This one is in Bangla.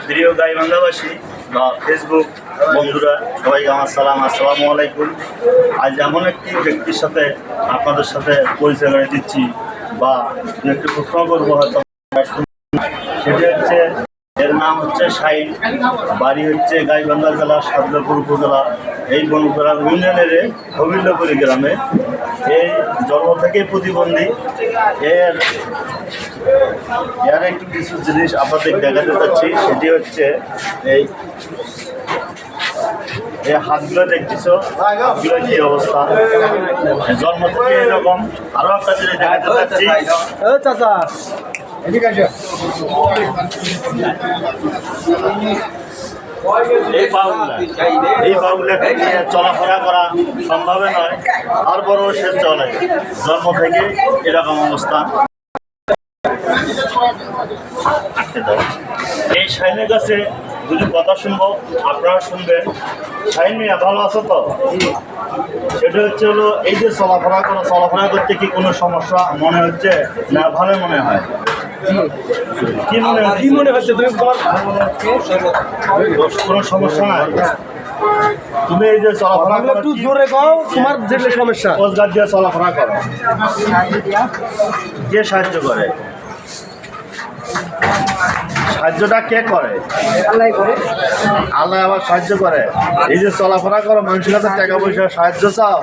প্রিয় গাইবান্ধাবাসী বা ফেসবুক বন্ধুরা সবাইকে আমার আসসালামু আলাইকুম। আজ এমন একটি ব্যক্তির সাথে আপনাদের সাথে পরিচয় করে দিচ্ছি বা একটু প্রশ্ন করবো হয়তো, সেটি হচ্ছে এর নাম হচ্ছে শাহিন, বাড়ি হচ্ছে গাইবান্ধা জেলা সাদলাপুর উপজেলা এই বনগ্রাম ইউনিয়নের হবিল্যপুরি গ্রামে। এই জন্ম থেকেই প্রতিবন্ধী। এর একটু কিছু জিনিস আপনাদের দেখাতে চাচ্ছি, সেটি হচ্ছে এই হাতগুলো দেখতেছ, হাতগুলো কি অবস্থা, জন্ম থেকে এরকম। আরো একটা জিনিস দেখাতে চাচ্ছি, চাচা এই পাগুলাকে নিয়ে চলাফেরা করা সম্ভব নয়, তারপরেও সে চলে। জন্ম থেকে এরকম অবস্থা। এই শাহিনের কাছে দুটি কথা শুনবো, আপনারা শুনবেন। শাহিন মিয়া ভালো আছো তো? সেটা হচ্ছে হলো, এই যে চলাফেরা করতে কি কোনো সমস্যা মনে হচ্ছে না ভালো মনে হয়? কি মনে হচ্ছে তুমি? কোনো সমস্যা নাই? তুমি এই যে চলাফেরা একটু জোরে কও, তোমার যেটা সমস্যা। রোজগার দিয়ে চলাফেরা করো, কে সাহায্য করে? সাহায্যটা কে করে? আল্লাহ আবার সাহায্য করে। এই যে চলাফেরা করো, মানুষের কাছে টাকা পয়সা সাহায্য চাও?